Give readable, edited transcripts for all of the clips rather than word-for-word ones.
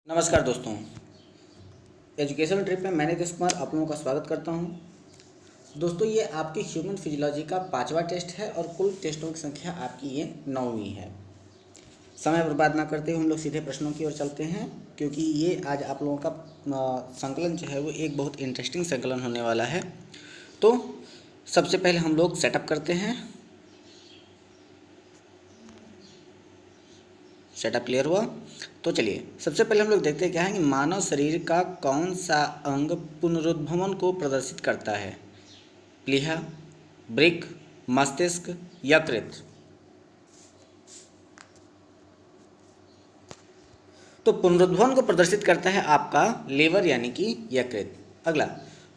नमस्कार दोस्तों, educational trip में मैं नीतीश कुमार आप लोगों का स्वागत करता हूं। दोस्तों, ये आपकी ह्यूमन फिजियोलॉजी का 5वां टेस्ट है और कुल टेस्टों की संख्या आपकी ये 9वीं है। समय बर्बाद ना करते हुए हम लोग सीधे प्रश्नों की ओर चलते हैं, क्योंकि ये आज आप लोगों का संकलन जो है वो एक बहुत इंटरेस्टिंग संकलन होने वाला है। तो सबसे पहले हम लोग सेटअप करते हैं। सेटअप क्लियर हुआ? तो चलिए सबसे पहले हम लोग देखते हैं क्या है कि मानव शरीर का कौन सा अंग पुनरुद्भवन को प्रदर्शित करता है। प्लीहा, वृक्क, मस्तिष्क, यकृत। तो पुनरुद्भवन को प्रदर्शित करता है आपका लीवर यानी कि यकृत। अगला,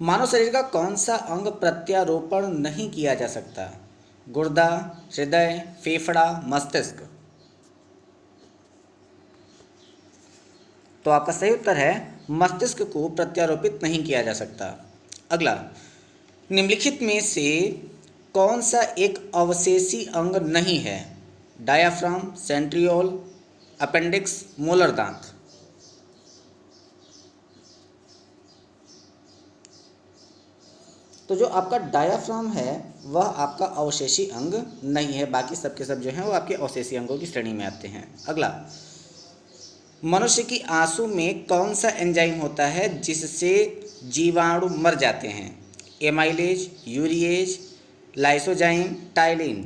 मानव शरीर का कौन सा अंग प्रत्यारोपण नहीं किया जा सकता। गुर्दा, हृदय, फेफड़ा, मस्तिष्क। तो आपका सही उत्तर है मस्तिष्क को प्रत्यारोपित नहीं किया जा सकता। अगला, निम्नलिखित में से कौन सा एक अवशेषी अंग नहीं है। डायाफ्राम, सेंट्रियोल, अपेंडिक्स, मोलर दांत। तो जो आपका डायाफ्राम है वह आपका अवशेषी अंग नहीं है, बाकी सबके सब जो हैं वो आपके अवशेषी अंगों की श्रेणी में आते हैं। अगला, मनुष्य की आंसू में कौन सा एंजाइम होता है जिससे जीवाणु मर जाते हैं। Amylase, urease, lysozyme, ptyalin.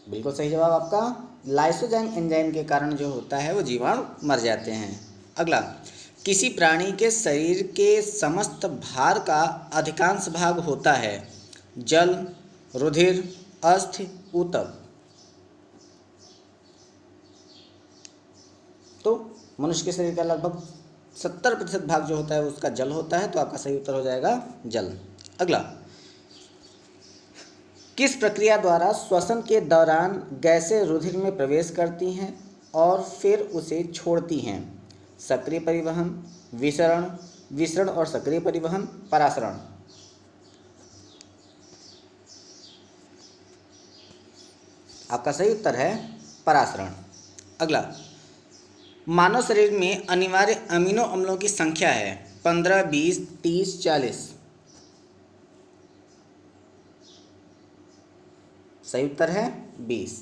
बिल्कुल सही जवाब आपका लाइसोजाइम एंजाइम के कारण जो होता है वो जीवाणु मर जाते हैं। अगला, किसी प्राणी के शरीर के समस्त भार का अधिकांश भाग होता है। जल, रुधिर, अस्थि, ऊतक। तो मनुष्य के शरीर का लगभग 70% भाग जो होता है उसका जल होता है, तो आपका सही उत्तर हो जाएगा जल। अगला, किस प्रक्रिया द्वारा श्वसन के दौरान गैसें रुधिर में प्रवेश करती हैं और फिर उसे छोड़ती हैं। सक्रिय परिवहन, विसरण और सक्रिय परिवहन, परासरण। आपका सही उत्तर है परासरण। अगला, मानव शरीर में अनिवार्य अमीनो अम्लों की संख्या है 15, 20, 30, 40। सही उत्तर है 20।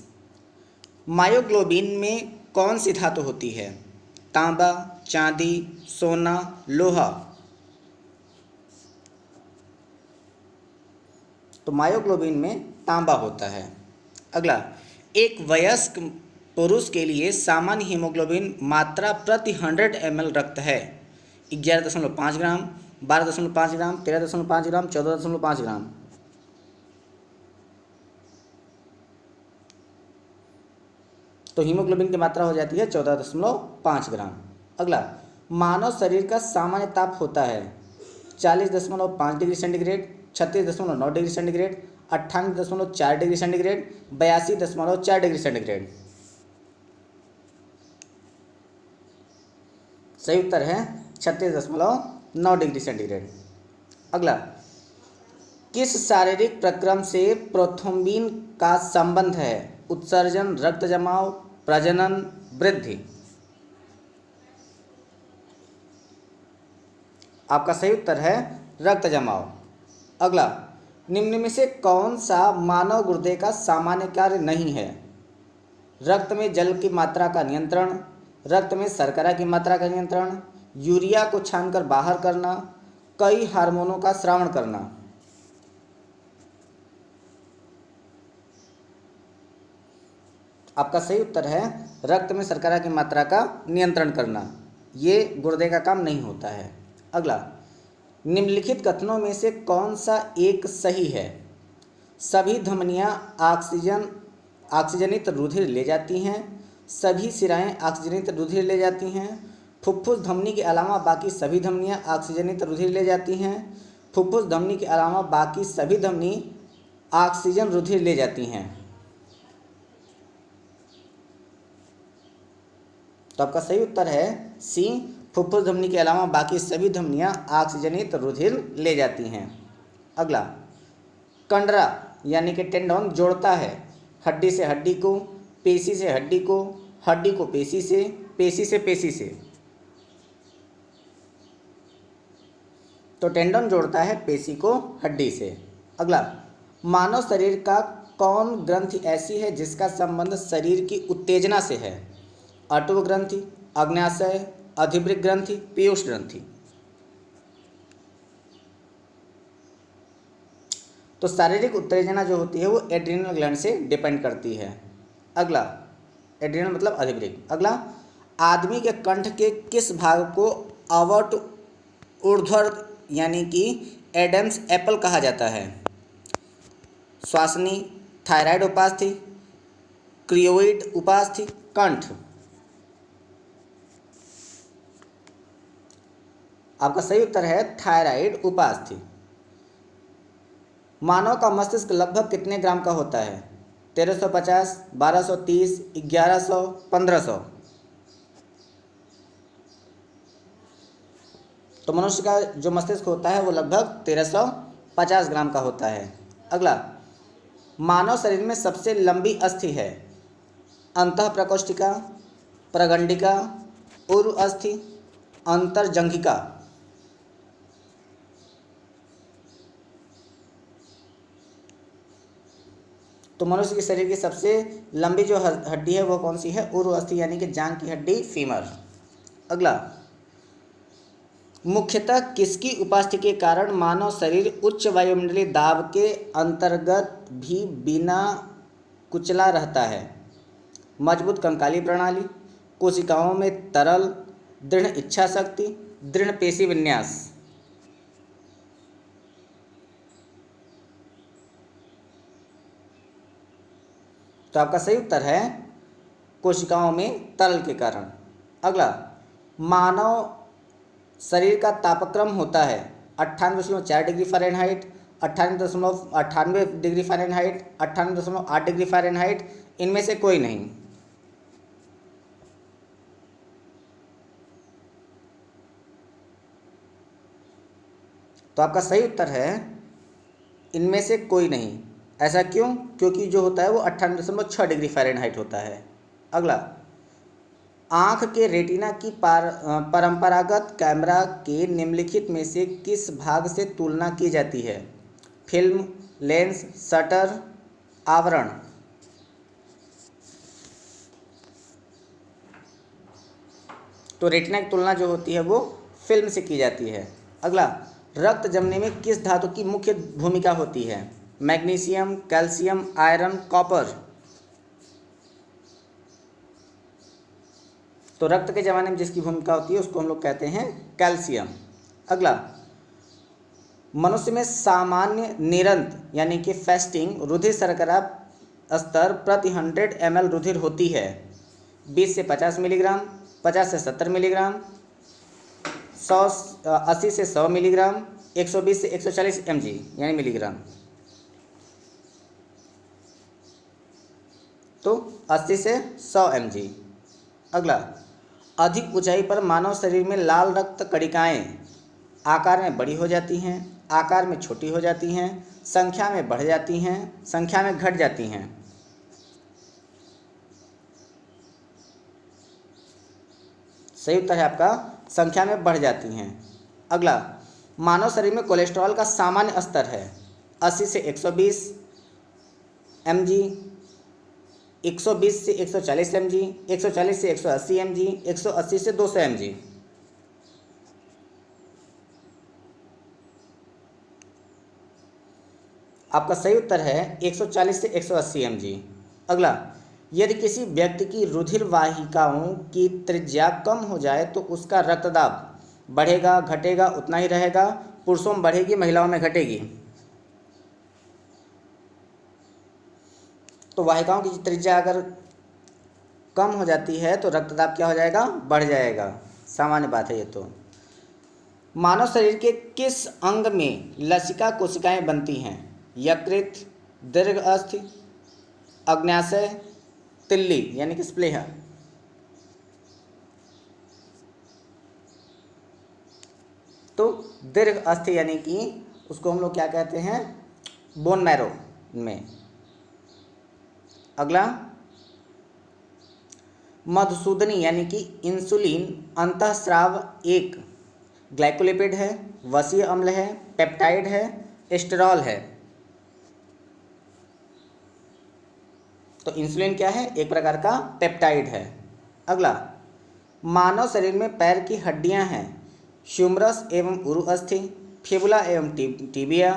मायोग्लोबिन में कौन सी धातु होती है। तांबा, चांदी, सोना, लोहा। तो मायोग्लोबिन में तांबा होता है। अगला, एक वयस्क पुरुष के लिए सामान्य हीमोग्लोबिन मात्रा प्रति 100 ml रक्त है 11.5 ग्राम, 12.5 ग्राम, 13.5 ग्राम, 14.5 ग्राम। तो हीमोग्लोबिन की मात्रा हो जाती है 14.5 ग्राम। अगला, मानव शरीर का सामान्य ताप होता है 40.5 degree centigrade, 36.9 degree centigrade, 98.4 degree centigrade, 82.4 degree centigrade. सही उत्तर है 36.9 डिग्री सेंटीग्रेड। अगला, किस शारीरिक प्रक्रम से प्रोथ्रोम्बिन का संबंध है। उत्सर्जन, रक्त जमाव, प्रजनन, वृद्धि। आपका सही उत्तर है रक्त जमाव। अगला, निम्न में से कौन सा मानव गुर्दे का सामान्य कार्य नहीं है। रक्त में जल की मात्रा का नियंत्रण, रक्त में शर्करा की मात्रा का नियंत्रण, यूरिया को छानकर बाहर करना, कई हार्मोनों का स्रावण करना। आपका सही उत्तर है रक्त में शर्करा की मात्रा का नियंत्रण करना। ये गुर्दे का काम नहीं होता है। अगला, निम्नलिखित कथनों में से कौन सा एक सही है। सभी धमनियां ऑक्सीजनित रुधिर ले जाती हैं। सभी सिराएं ऑक्सीजनित रुधिर ले जाती हैं। फुफ्फुस धमनी के अलावा बाकी सभी धमनियां ऑक्सीजनित रुधिर ले जाती हैं। फुफ्फुस धमनी के अलावा बाकी सभी धमनी ऑक्सीजन रुधिर ले जाती हैं। तो आपका सही उत्तर है सी, फुफ्फुस धमनी के अलावा बाकी सभी धमनियां ऑक्सीजनित रुधिर ले जाती हैं। अगला, कंडरा यानी कि टेंडन जोड़ता है हड्डी से हड्डी को, पेशी से हड्डी को, हड्डी को पेशी से, पेशी से पेशी से। तो टेंडन जोड़ता है पेशी को हड्डी से। अगला, मानव शरीर का कौन ग्रंथि ऐसी है जिसका संबंध शरीर की उत्तेजना से है? अटुव ग्रंथि, अग्न्याशय, अधिवृक्क ग्रंथि, पीयूष ग्रंथि। तो शारीरिक उत्तेजना जो होती है वो एड्रिनल ग्लैंड से डिपेंड करती है। अगला, एड्रिनल मतलब अधिवृक्क। अगला, आदमी के कंठ के किस भाग को अवॉट ऊर्ध्वर यानी कि एडम्स एप्पल कहा जाता है? श्वासनी, थायराइड उपास्थि, क्रियोइड उपास्थि, कंठ। आपका सही उत्तर है थायराइड उपास्थि। मानव का मस्तिष्क लगभग कितने ग्राम का होता है? 1350, 1230, 1100, 1500। तो मनुष्य का जो मस्तिष्क होता है वो लगभग 1350 ग्राम का होता है। अगला, मानव शरीर में सबसे लंबी अस्थि है? अंतःप्रकोष्ठिका, प्रगंडिका, उरु अस्थि, अंतर्जंघिका। तो मनुष्य के शरीर की सबसे लंबी जो हड्डी है वो कौन सी है? उरु अस्थि यानी कि जांघ की हड्डी, फीमर। अगला, मुख्यतः किसकी उपस्थिति के कारण मानव शरीर उच्च वायुमंडलीय दाब के अंतर्गत भी बिना कुचला रहता है? मजबूत कंकाली प्रणाली, कोशिकाओं में तरल, दृढ़ इच्छा शक्ति, दृढ़ पेशी विन्यास। तो आपका सही उत्तर है कोशिकाओं में तरल के कारण। अगला, मानव शरीर का तापक्रम होता है 98.4 degree Fahrenheit, 98.98 degree Fahrenheit, 98.8 degree Fahrenheit, इनमें से कोई नहीं। तो आपका सही उत्तर है इनमें से कोई नहीं। ऐसा क्यों? क्योंकि जो होता है वो 98.6 डिग्री फ़ारेनहाइट होता है। अगला, आँख के रेटिना की परंपरागत कैमरा के निम्नलिखित में से किस भाग से तुलना की जाती है? फिल्म, लेंस, शटर, आवरण। तो रेटिना की तुलना जो होती है वो फिल्म से की जाती है। अगला, रक्त जमने में किस धातु की मुख्य भूमिका होती है? Magnesium, calcium, iron, copper. तो रक्त के जमाने में जिसकी भूमिका होती है उसको हम लोग कहते हैं कैल्शियम। अगला, मनुष्य में सामान्य निरंत यानी कि फास्टिंग रुधिर शर्करा स्तर प्रति 100 ml रुधिर होती है? 20 से 50 मिलीग्राम, 50 से 70 मिलीग्राम, 80 से 100 मिलीग्राम, 120 से 140 mg यानी मिलीग्राम। तो 80 से 100 mg। अगला, अधिक ऊंचाई पर मानव शरीर में लाल रक्त कणिकाएं आकार में बड़ी हो जाती हैं, आकार में छोटी हो जाती हैं, संख्या में बढ़ जाती हैं, संख्या में घट जाती हैं। सही उत्तर है आपका संख्या में बढ़ जाती हैं। अगला, मानव शरीर में कोलेस्ट्रॉल का सामान्य स्तर है 80 से 120 mg, 120 से 140 mg, 140 से 180 mg, 180 से 200 mg। आपका सही उत्तर है 140 से 180 mg। अगला, यदि किसी व्यक्ति की रुधिर वाहिकाओं की त्रिज्या कम हो जाए तो उसका रक्तदाब बढ़ेगा, घटेगा, उतना ही रहेगा? पुरुषों में बढ़ेगी, महिलाओं में घटेगी? तो वाहिकाओं की त्रिज्या अगर कम हो जाती है तो रक्तदाब क्या हो जाएगा? बढ़ जाएगा। सामान्य बात है ये तो। मानव शरीर के किस अंग में लसिका कोशिकाएं बनती हैं? यकृत, दीर्घ अस्थि, अग्न्याशय, तिल्ली यानी कि स्प्लेहा। तो दीर्घ अस्थि यानी कि उसको हम लोग क्या कहते हैं? बोन मैरो में। अगला, मधुसूदनी यानी कि इंसुलिन अंतःस्राव एक ग्लाइकोलिपिड है, वसीय अम्ल है, पेप्टाइड है, एस्टेरॉल है। तो इंसुलिन क्या है? एक प्रकार का पेप्टाइड है। अगला, मानव शरीर में पैर की हड्डियां हैं ह्यूमरस एवं उरु अस्थि, फिबुला एवं टिबिया,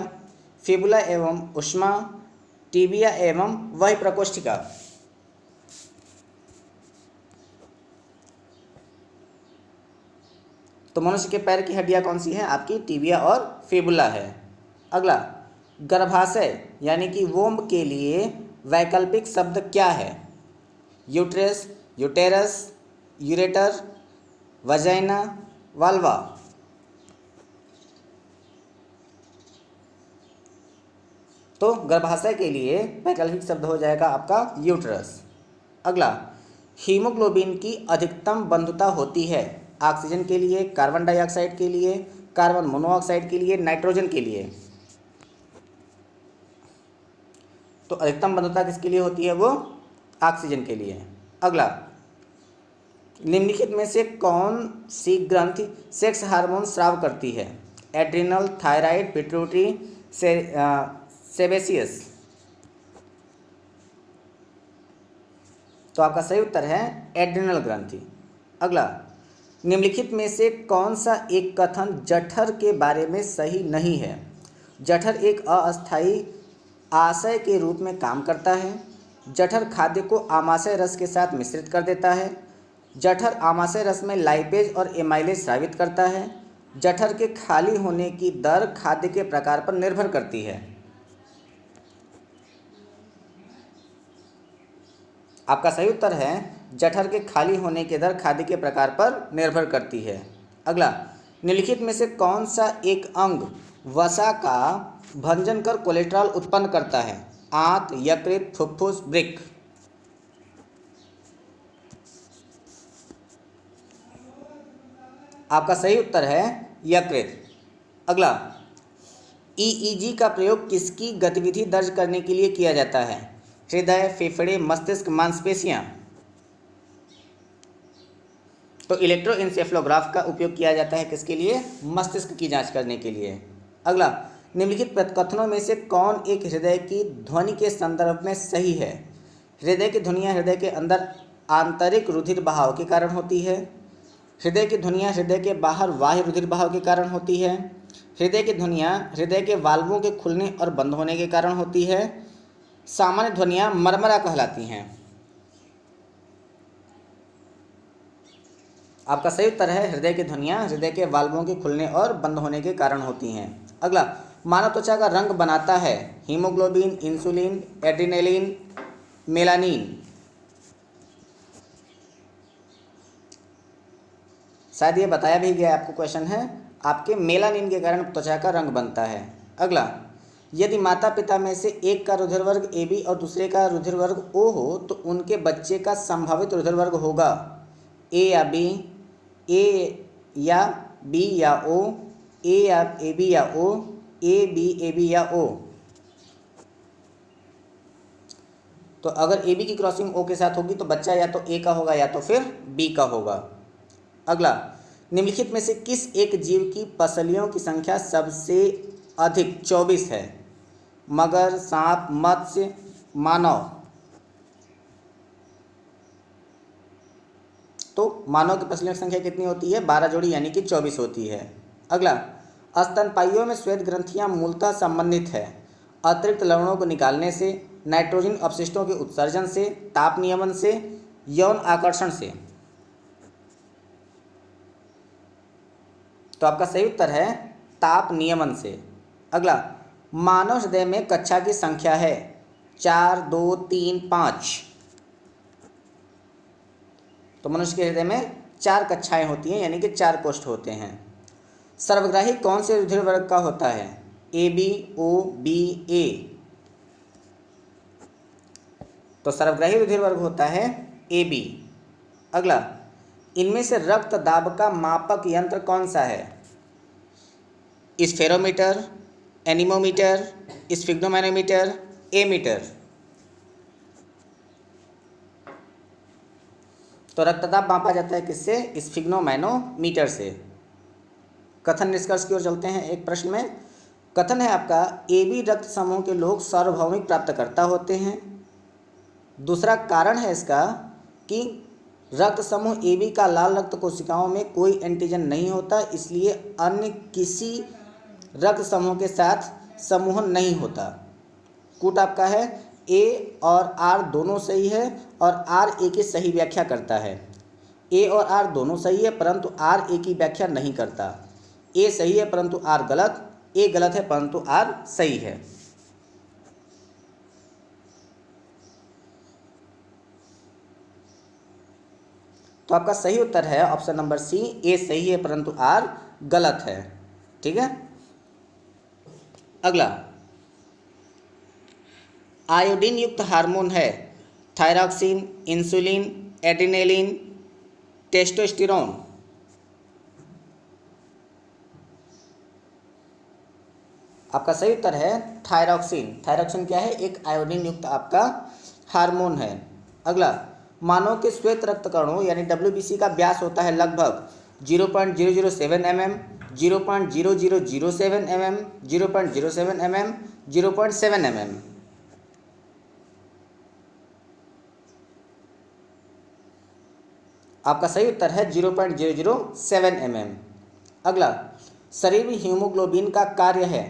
फिबुला एवं उष्मा, टिबिया एवं वही प्रकोष्ठिका। तो मनुष्य के पैर की हड्डियां कौन सी हैं? आपकी टिबिया और फिबुला है। अगला, गर्भाशय यानी कि वोम्ब के लिए वैकल्पिक शब्द क्या है? Uterus, uterus, ureter, vagina, वाल्वा। तो गर्भाशय के लिए वैकल्पिक शब्द हो जाएगा आपका यूट्रस। अगला, हीमोग्लोबिन की अधिकतम बंधुता होती है ऑक्सीजन के लिए, कार्बन डाइऑक्साइड के लिए, कार्बन मोनोऑक्साइड के लिए, नाइट्रोजन के लिए। तो अधिकतम बंधुता किसके लिए होती है? वो ऑक्सीजन के लिए। अगला, निम्नलिखित में से कौन सी ग्रंथि सेक्स हार्मोन स्राव करती है? Adrenal, thyroid, pituitary, sebaceous. तो आपका सही उत्तर है एड्रिनल ग्रंथि। अगला, निम्नलिखित में से कौन सा एक कथन जठर के बारे में सही नहीं है? जठर एक अस्थायी आशय के रूप में काम करता है, जठर खाद्य को आमाशय रस के साथ मिश्रित कर देता है, जठर आमाशय रस में लाइपेज और एमाइलेज स्रावित करता है, जठर के खाली होने की दर खाद्य के प्रकार पर निर्भर करती है। आपका सही उत्तर है जठर के खाली होने की दर खाद्य के प्रकार पर निर्भर करती है। अगला, निम्नलिखित में से कौन सा एक अंग वसा का भंजन कर कोलेस्ट्रॉल उत्पन्न करता है? आंत, यकृत, फुफ्फुस, वृक्क। आपका सही उत्तर है यकृत। अगला, ईईजी का प्रयोग किसकी गतिविधि दर्ज करने के लिए किया जाता है? हृदय, फेफड़े, मस्तिष्क, मांसपेशियां। तो इलेक्ट्रोएन्सेफलोग्राफ का उपयोग किया जाता है किसके लिए? मस्तिष्क की जांच करने के लिए। अगला, निम्नलिखित कथनों में से कौन एक हृदय की ध्वनि के संदर्भ में सही है? हृदय की ध्वनियाँ हृदय के अंदर आंतरिक रुधिर बहाव के कारण होती है, हृदय की ध्वनियाँ हृदय के बाहर बाह्य रुधिर बहाव के कारण होती है, हृदय की ध्वनियाँ हृदय के वाल्वों के खुलने और बंद होने के कारण होती है, सामान्य ध्वनियाँ मरमरा कहलाती हैं। आपका सही उत्तर है हृदय की ध्वनियाँ हृदय के वाल्वों के खुलने और बंद होने के कारण होती हैं। अगला, मानव त्वचा का रंग बनाता है हीमोग्लोबिन, इंसुलिन, एड्रिनलिन, मेलानिन। शायद ये बताया भी गया आपको, क्वेश्चन है आपके मेलानिन के कारण त्वचा का रंग बनता है। अगला, यदि माता पिता में से एक का रुधिर वर्ग AB और दूसरे का रुधिर वर्ग O हो तो उनके बच्चे का संभावित रुधिर वर्ग होगा A या B, A या B या O, A या AB या O, A B AB या O। तो अगर AB की क्रॉसिंग O के साथ होगी तो बच्चा या तो A का होगा या तो फिर B का होगा। अगला, निम्नलिखित में से किस एक जीव की पसलियों की संख्या सबसे अधिक 24 है? मगर, सांप, मत्स्य, मानव। तो मानव की पसलियों की संख्या कितनी होती है? 12 जोड़ी यानी कि 24 होती है। अगला, स्तनपाइयों में श्वेत ग्रंथियां मूलतः संबंधित है अतिरिक्त लवणों को निकालने से, नाइट्रोजन अपशिष्टों के उत्सर्जन से, ताप नियमन से, यौन आकर्षण से। तो आपका सही उत्तर है ताप नियमन से। अगला, मानव हृदय में कक्षा की संख्या है 4, 2, 3, 5। तो मनुष्य के हृदय में 4 कक्षाएं होती हैं यानी कि 4 कोष्ठ होते हैं। सर्वग्राही कौन से रुधिर वर्ग का होता है? AB, O, B, A। तो सर्वग्राही रुधिर वर्ग होता है AB। अगला, इनमें से रक्त दाब का मापक यंत्र कौन सा है? Spherometer, anemometer, sphygmomanometer, ammeter. तो तो रक्तदाब मापा जाता है किससे? स्फिग्नोमैनोमीटर से। कथन निष्कर्ष की ओर चलते हैं। एक प्रश्न में कथन है आपका, AB रक्त समूह के लोग सार्वभौमिक प्राप्तकर्ता होते हैं। दूसरा कारण है इसका कि रक्त समूह AB का लाल रक्त कोशिकाओं में कोई एंटीजन नहीं होता, इसलिए अन्य किसी रक्त समूह के साथ समूहन नहीं होता। कूट आपका है A और R दोनों सही है और R A की सही व्याख्या करता है। A और R दोनों सही है परंतु R A की व्याख्या नहीं करता। A सही है परंतु R गलत, A गलत है परंतु R सही है। तो आपका सही उत्तर है ऑप्शन नंबर सी, A सही है परंतु R गलत है। ठीक है। अगला, आयोडीन युक्त हार्मोन है थायरॉक्सिन, इंसुलिन, एड्रेनालिन, टेस्टोस्टेरोन। आपका सही उत्तर है थायरॉक्सिन। थायरॉक्सिन क्या है? एक आयोडीन युक्त आपका हार्मोन है। अगला, मानव के श्वेत रक्त कणों यानी WBC का व्यास होता है लगभग 0.007 mm, 0.0007 mm, 0.07 mm, 0.7 mm। आपका सही उत्तर है 0.007 mm। अगला, शरीर में हीमोग्लोबिन का कार्य है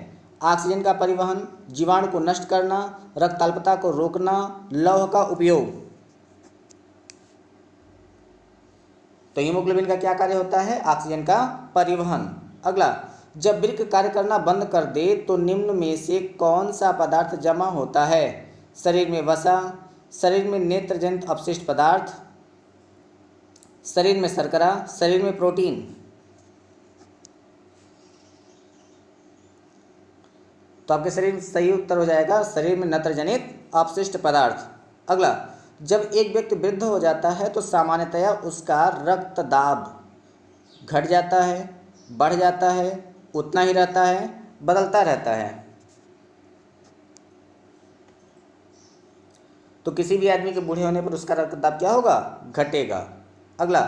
ऑक्सीजन का परिवहन, जीवाणु को नष्ट करना, रक्ताल्पता को रोकना, लौह का उपयोग। तो हीमोग्लोबिन का क्या कार्य होता है? ऑक्सीजन का परिवहन। अगला, जब वृक्क कार्य करना बंद कर दे तो निम्न में से कौन सा पदार्थ जमा होता है? शरीर में वसा, शरीर में नेत्रजनित अपशिष्ट पदार्थ, शरीर में शर्करा, शरीर में प्रोटीन। तो आपके शरीर में सही उत्तर हो जाएगा शरीर में नत्रजनित अपशिष्ट पदार्थ। अगला, जब एक व्यक्ति वृद्ध हो जाता है तो सामान्यतया उसका रक्त दाब घट जाता है, बढ़ जाता है, उतना ही रहता है, बदलता रहता है। तो किसी भी आदमी के बूढ़े होने पर उसका रक्त दाब क्या होगा? घटेगा। अगला,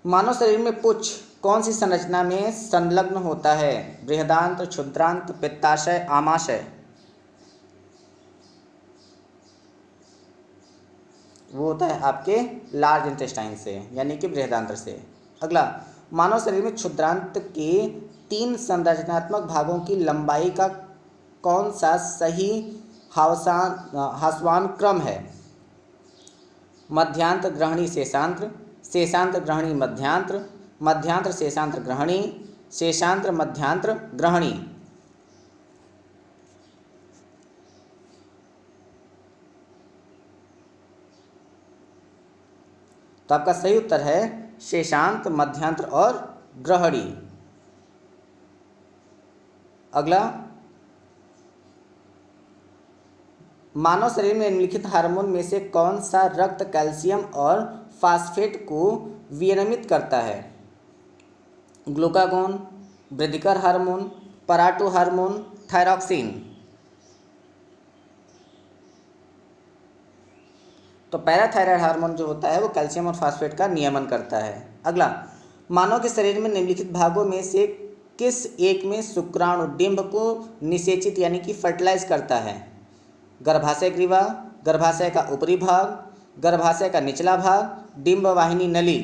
मानव शरीर में पुच्छ कौन सी संरचना में संलग्न होता है? बृहदांत्र, क्षुद्रांत्र, पित्ताशय, आमाशय। वो होता है आपके लार्ज इंटेस्टाइन से यानी कि बृहदांत्र से। अगला, मानव शरीर में क्षुद्रांत्र के 3 संरचनात्मक भागों की लंबाई का कौन सा सही ह्रासवान क्रम है? मध्यांत्र, ग्रहणी, शेषांत्र, शेषांत्र, ग्रहणी, मध्यांत्र, मध्यांत्र, शेषांत्र, ग्रहणी, शेषांत्र, मध्यांत्र, ग्रहणी। तो आपका सही उत्तर है शेषांत, मध्यांत्र और ग्रहणी। अगला, मानव शरीर में निम्नलिखित हार्मोन में से कौन सा रक्त कैल्शियम और फास्फेट को विनियमित करता है? ग्लूकागोन, वृद्धिकर हार्मोन, पराटो हार्मोन, थायरॉक्सिन। तो पैराथायराइड हार्मोन जो होता है वो कैल्शियम और फास्फेट का नियमन करता है। अगला, मानव के शरीर में निम्नलिखित भागों में से किस एक में शुक्राणु डिंब को निषेचित यानी कि फर्टिलाइज करता है? गर्भाशय ग्रीवा, गर्भाशय का ऊपरी भाग, गर्भाशय का निचला भाग, डिंब वाहिनी नली।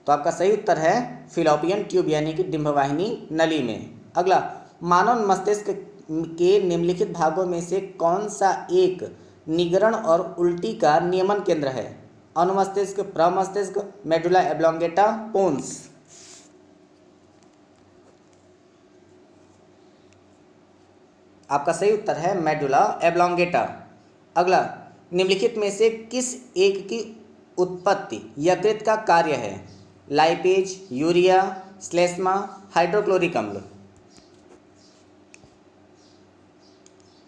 तो आपका सही उत्तर है फिलोपियन ट्यूब यानी कि डिंब वाहिनी नली में। अगला, मानव मस्तिष्क के निम्नलिखित भागों में से कौन सा एक निगरण और उल्टी का नियमन केंद्र है? अनुमस्तिष्क, प्रमस्तिष्क, मेडुला एब्लोंगेटा, पोन्स। आपका सही उत्तर है मेडुला एब्लोंगेटा। अगला, निम्नलिखित में से किस एक की उत्पत्ति यकृत का कार्य है? लाइपेज, यूरिया, श्लेष्मा, हाइड्रोक्लोरिक अम्ल।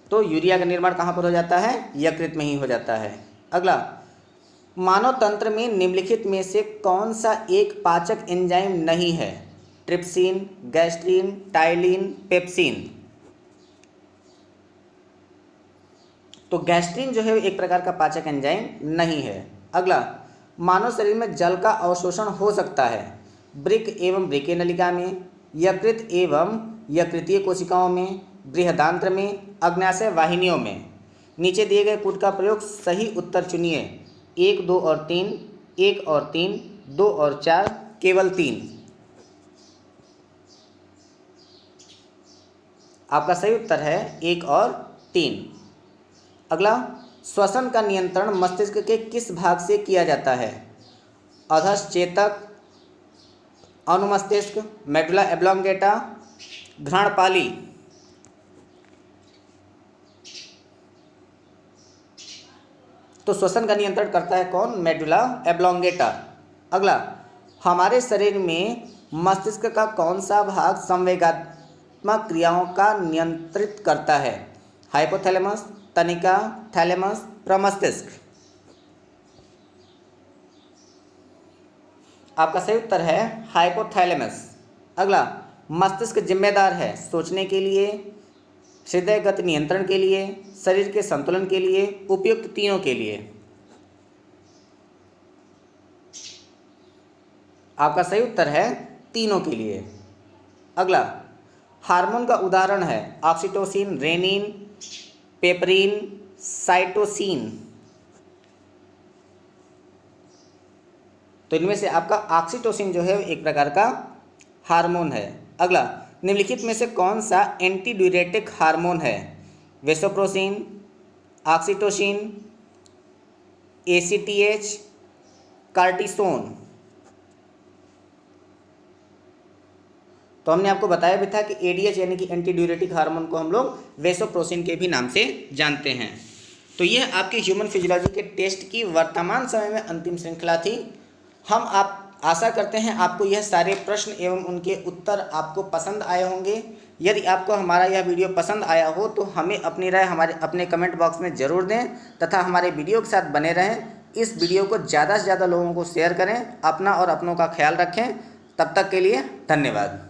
तो यूरिया का निर्माण कहाँ पर हो जाता है? यकृत में ही हो जाता है। अगला, मानव तंत्र में निम्नलिखित में से कौन सा एक पाचक एंजाइम नहीं है? Trypsin, gastrin, ptyalin, pepsin. तो गैस्ट्रिन जो है एक प्रकार का पाचक एंजाइम नहीं है। अगला, मानव शरीर में जल का अवशोषण हो सकता है वृक्क एवं वृक्कीय नलिका में, यकृत एवं यकृतीय कोशिकाओं में, बृहदांत्र में, अग्न्याशय वाहिनियों में। नीचे दिए गए कूट का प्रयोग सही उत्तर चुनिए। 1, 2 और 3, 1 और 3, 2 और 4, केवल 3। आपका सही उत्तर है 1 और 3। अगला, श्वसन का नियंत्रण मस्तिष्क के किस भाग से किया जाता है? अधश्चेतक, अनुमस्तिष्क, मेडुला एब्लोंगेटा, घ्राणपाली। तो श्वसन का नियंत्रण करता है कौन? मेडुला एब्लोंगेटा। अगला, हमारे शरीर में मस्तिष्क का कौन सा भाग संवेगात्मक क्रियाओं का नियंत्रित करता है? हाइपोथैलेमस, तनिका, थैलेमस, प्रमस्तिष्क। आपका सही उत्तर है हाइपोथैलेमस। अगला, मस्तिष्क जिम्मेदार है सोचने के लिए, हृदय गति नियंत्रण के लिए, शरीर के संतुलन के लिए, उपयुक्त तीनों के लिए। आपका सही उत्तर है तीनों के लिए। अगला, हार्मोन का उदाहरण है ऑक्सीटोसिन, रेनिन, पेपरिन, साइटोसिन। तो इनमें से आपका ऑक्सीटोसिन जो है एक प्रकार का हार्मोन है। अगला, निम्नलिखित में से कौन सा एंटीड्यूरेटिक हार्मोन है? वेसोप्रोसिन, ऑक्सीटोसिन, ACTH, कार्टिसोन। तो हमने आपको बताया भी था कि ADH यानी कि एंटीड्यूरेटिक हार्मोन को हम लोग वेसोप्रोसिन के भी नाम से जानते हैं। तो यह आपकी ह्यूमन फिजियोलॉजी के टेस्ट की वर्तमान समय में अंतिम श्रृंखला थी। हम आशा करते हैं आपको यह सारे प्रश्न एवं उनके उत्तर आपको पसंद आए होंगे। यदि आपको हमारा यह वीडियो पसंद आया हो तो हमें अपनी राय हमारे अपने कमेंट बॉक्स में ज़रूर दें तथा हमारे वीडियो के साथ बने रहें। इस वीडियो को ज़्यादा से ज़्यादा लोगों को शेयर करें। अपना और अपनों का ख्याल रखें। तब तक के लिए धन्यवाद।